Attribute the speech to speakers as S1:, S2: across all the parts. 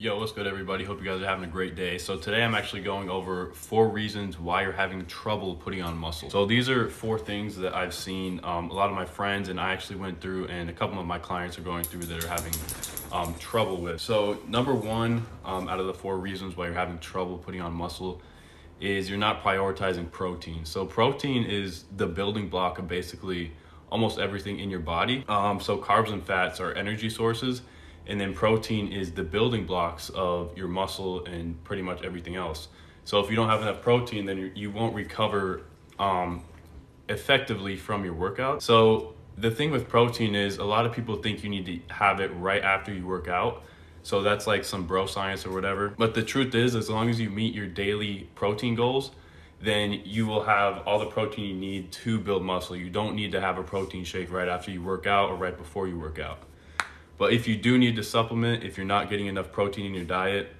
S1: Yo, what's good, everybody? Hope you guys are having a great day. So today I'm actually going over 4 reasons why you're having trouble putting on muscle. So these are 4 things that I've seen a lot of my friends and I actually went through, and a couple of my clients are going through that are having trouble with. So number 1 out of the 4 reasons why you're having trouble putting on muscle is you're not prioritizing protein. So protein is the building block of basically almost everything in your body. So carbs and fats are energy sources, and then protein is the building blocks of your muscle and pretty much everything else. So if you don't have enough protein, then you won't recover effectively from your workout. So the thing with protein is a lot of people think you need to have it right after you work out. So that's like some bro science or whatever. But the truth is, as long as you meet your daily protein goals, then you will have all the protein you need to build muscle. You don't need to have a protein shake right after you work out or right before you work out. But if you do need to supplement, if you're not getting enough protein in your diet,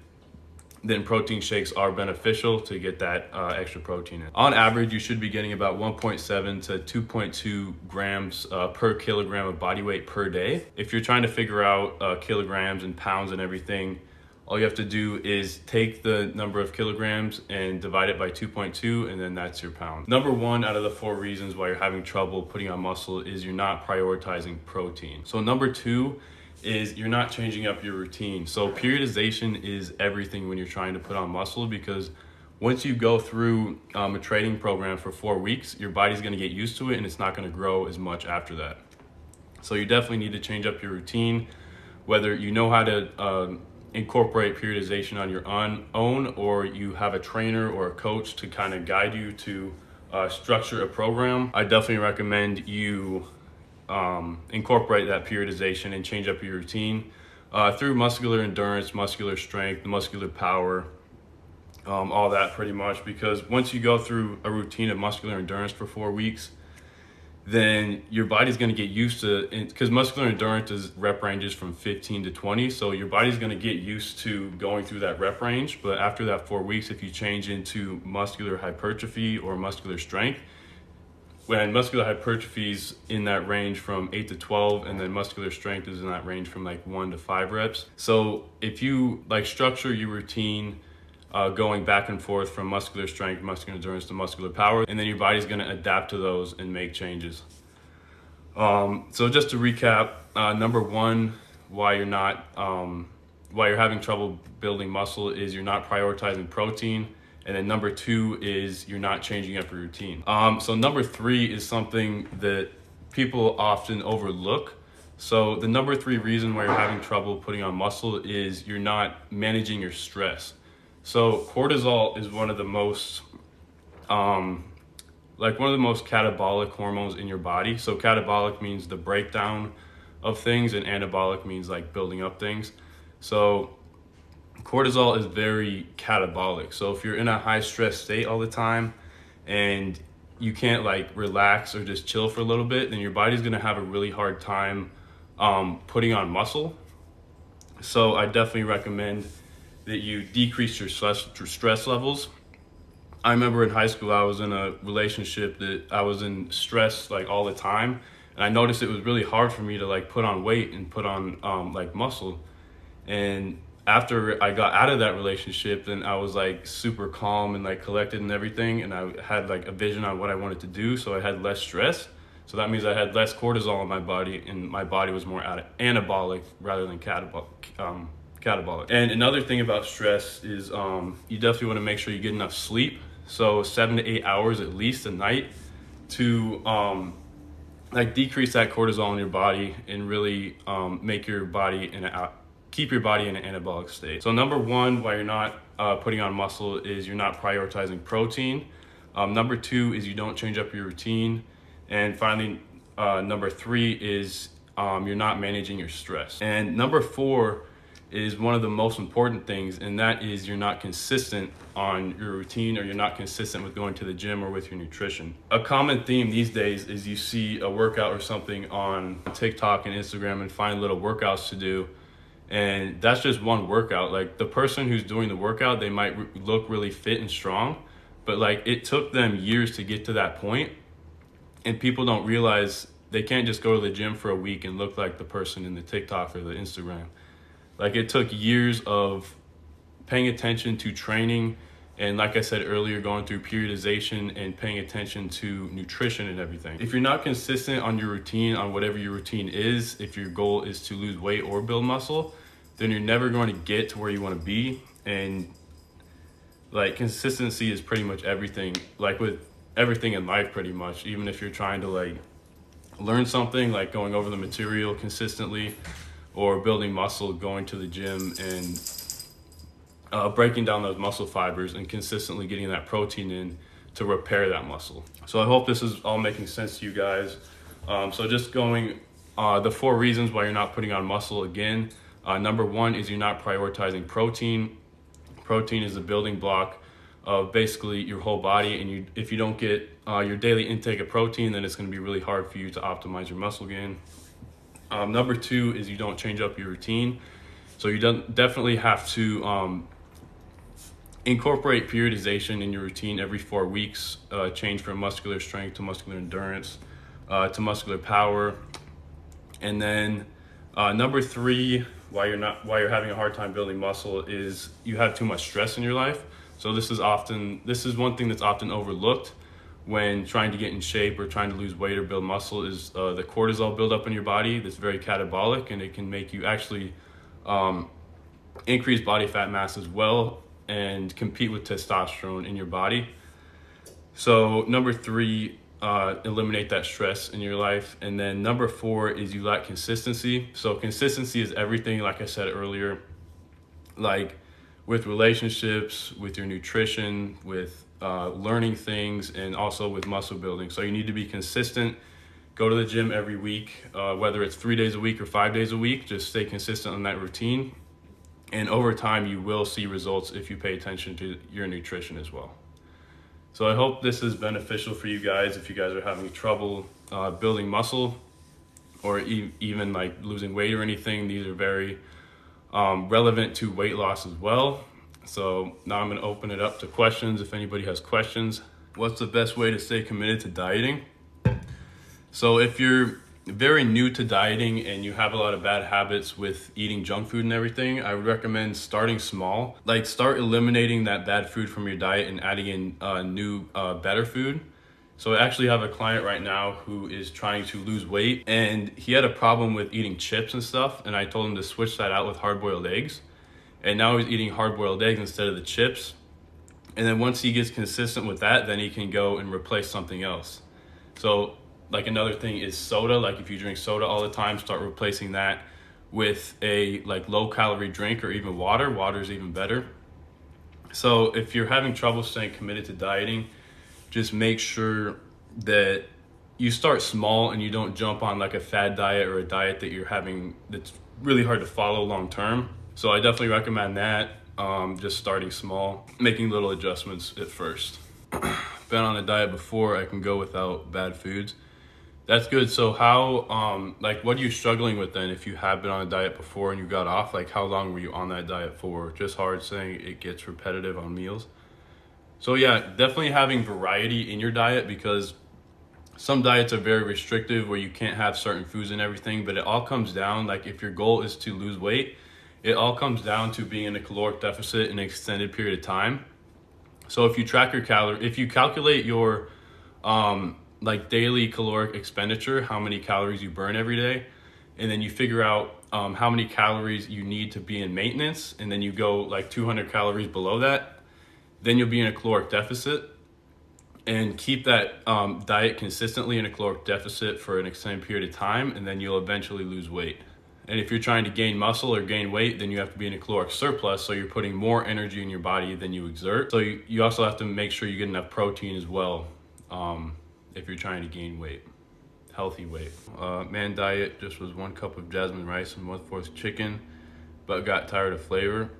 S1: then protein shakes are beneficial to get that extra protein in. On average, you should be getting about 1.7 to 2.2 grams per kilogram of body weight per day. If you're trying to figure out kilograms and pounds and everything, all you have to do is take the number of kilograms and divide it by 2.2, and then that's your pound. Number 1 out of the 4 reasons why you're having trouble putting on muscle is you're not prioritizing protein. So number 2 is you're not changing up your routine. So periodization is everything when you're trying to put on muscle, because once you go through a training program for 4 weeks, your body's gonna get used to it and it's not gonna grow as much after that. So you definitely need to change up your routine, whether you know how to incorporate periodization on your own, or you have a trainer or a coach to kind of guide you to structure a program. I definitely recommend you incorporate that periodization and change up your routine through muscular endurance, muscular strength, muscular power, all that pretty much. Because once you go through a routine of muscular endurance for 4 weeks, then your body's going to get used to it, because muscular endurance is rep ranges from 15 to 20. So your body's going to get used to going through that rep range. But after that 4 weeks, if you change into muscular hypertrophy or muscular strength, when muscular hypertrophy is in that range from 8 to 12, and then muscular strength is in that range from like 1 to 5 reps. So if you like structure your routine going back and forth from muscular strength, muscular endurance to muscular power, and then your body's going to adapt to those and make changes. So just to recap, number 1, why you're having trouble building muscle is you're not prioritizing protein. And then number 2 is you're not changing up your routine. So number 3 is something that people often overlook. So the number 3 reason why you're having trouble putting on muscle is you're not managing your stress. So cortisol is one of the most catabolic hormones in your body. So catabolic means the breakdown of things, and anabolic means like building up things. So cortisol is very catabolic. So if you're in a high stress state all the time and you can't like relax or just chill for a little bit, then your body's going to have a really hard time putting on muscle. So I definitely recommend that you decrease your stress levels. I remember in high school, I was in a relationship that I was in stress like all the time. And I noticed it was really hard for me to like put on weight and put on like muscle. And after I got out of that relationship, then I was like super calm and like collected and everything. And I had like a vision on what I wanted to do. So I had less stress. So that means I had less cortisol in my body, and my body was more anabolic rather than catabolic. And another thing about stress is you definitely want to make sure you get enough sleep. So 7 to 8 hours at least a night to like decrease that cortisol in your body and really make your body keep your body in an anabolic state. So number 1, why you're not putting on muscle is you're not prioritizing protein. Number 2 is you don't change up your routine. And finally, number 3 is you're not managing your stress. And number 4 is one of the most important things, and that is you're not consistent on your routine, or you're not consistent with going to the gym or with your nutrition. A common theme these days is you see a workout or something on TikTok and Instagram and find little workouts to do. And that's just one workout. Like the person who's doing the workout, they might look really fit and strong, but like it took them years to get to that point. And people don't realize they can't just go to the gym for a week and look like the person in the TikTok or the Instagram. Like, it took years of paying attention to training, and like I said earlier, going through periodization and paying attention to nutrition and everything. If you're not consistent on your routine, on whatever your routine is, if your goal is to lose weight or build muscle, then you're never going to get to where you want to be. And like, consistency is pretty much everything, like with everything in life pretty much. Even if you're trying to like learn something, like going over the material consistently, or building muscle, going to the gym and breaking down those muscle fibers and consistently getting that protein in to repair that muscle. So I hope this is all making sense to you guys. So just going, the 4 reasons why you're not putting on muscle again. Number 1 is you're not prioritizing protein. Protein is the building block of basically your whole body, and if you don't get your daily intake of protein, then it's going to be really hard for you to optimize your muscle gain. Number 2 is you don't change up your routine. So you definitely have to incorporate periodization in your routine every 4 weeks, change from muscular strength to muscular endurance, to muscular power. And then number 3, why you're having a hard time building muscle, is you have too much stress in your life. So this is one thing that's often overlooked when trying to get in shape or trying to lose weight or build muscle, is the cortisol buildup in your body that's very catabolic, and it can make you actually increase body fat mass as well and compete with testosterone in your body. So number 3, eliminate that stress in your life. And then number 4 is you lack consistency. So consistency is everything, like I said earlier, like with relationships, with your nutrition, with learning things, and also with muscle building. So you need to be consistent. Go to the gym every week, whether it's 3 days a week or 5 days a week. Just stay consistent on that routine. And over time, you will see results if you pay attention to your nutrition as well. So I hope this is beneficial for you guys if you guys are having trouble building muscle, or even like losing weight or anything. These are very relevant to weight loss as well. So now I'm going to open it up to questions. If anybody has questions. What's the best way to stay committed to dieting? So if you're very new to dieting and you have a lot of bad habits with eating junk food and everything, I would recommend starting small. Like, start eliminating that bad food from your diet and adding in new, better food. So I actually have a client right now who is trying to lose weight, and he had a problem with eating chips and stuff, and I told him to switch that out with hard-boiled eggs. And now he's eating hard-boiled eggs instead of the chips. And then once he gets consistent with that, then he can go and replace something else. So like, another thing is soda. Like, if you drink soda all the time, start replacing that with a like low-calorie drink, or even water. Water is even better. So if you're having trouble staying committed to dieting, just make sure that you start small and you don't jump on like a fad diet or a diet that you're having that's really hard to follow long term. So I definitely recommend that. Just starting small, making little adjustments at first. Been on a diet before, I can go without bad foods. That's good. So how, like, what are you struggling with then? If you have been on a diet before and you got off, like, how long were you on that diet for? Just hard saying it gets repetitive on meals. So yeah, definitely having variety in your diet, because some diets are very restrictive where you can't have certain foods and everything, but it all comes down, like, if your goal is to lose weight, it all comes down to being in a caloric deficit in an extended period of time. So if you track your if you calculate your like daily caloric expenditure, how many calories you burn every day, and then you figure out how many calories you need to be in maintenance, and then you go like 200 calories below that, then you'll be in a caloric deficit. And keep that diet consistently in a caloric deficit for an extended period of time, and then you'll eventually lose weight. And if you're trying to gain muscle or gain weight, then you have to be in a caloric surplus, so you're putting more energy in your body than you exert. So you also have to make sure you get enough protein as well, if you're trying to gain weight, healthy weight. Man diet just was 1 cup of jasmine rice and 1/4 chicken, but got tired of flavor.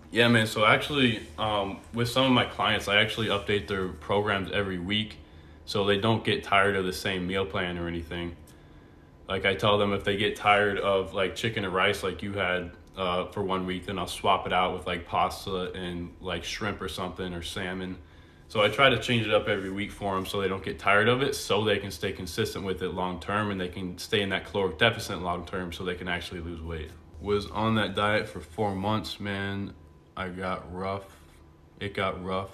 S1: Yeah, man, so actually with some of my clients, I actually update their programs every week so they don't get tired of the same meal plan or anything. Like, I tell them if they get tired of like chicken and rice like you had for 1 week, then I'll swap it out with like pasta and like shrimp or something, or salmon. So I try to change it up every week for them so they don't get tired of it, so they can stay consistent with it long term, and they can stay in that caloric deficit long term so they can actually lose weight. was on that diet for 4 months, man. I got rough. It got rough.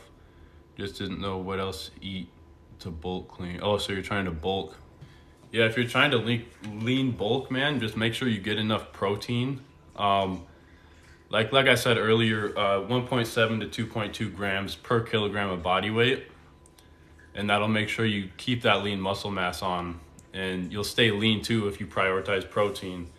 S1: Just didn't know what else to eat to bulk clean. Oh, so you're trying to bulk. Yeah, if you're trying to lean bulk, man, just make sure you get enough protein. Like I said earlier, 1.7 to 2.2 grams per kilogram of body weight. And that'll make sure you keep that lean muscle mass on. And you'll stay lean too if you prioritize protein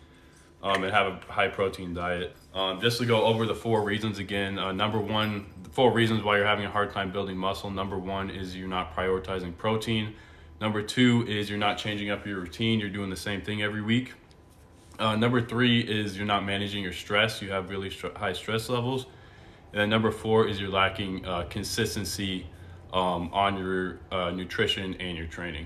S1: and have a high protein diet. Just to go over the 4 reasons again. Number one, the 4 reasons why you're having a hard time building muscle. Number 1 is you're not prioritizing protein. Number 2 is you're not changing up your routine. You're doing the same thing every week. Number 3 is you're not managing your stress. You have really high stress levels. And then number 4 is you're lacking consistency on your nutrition and your training.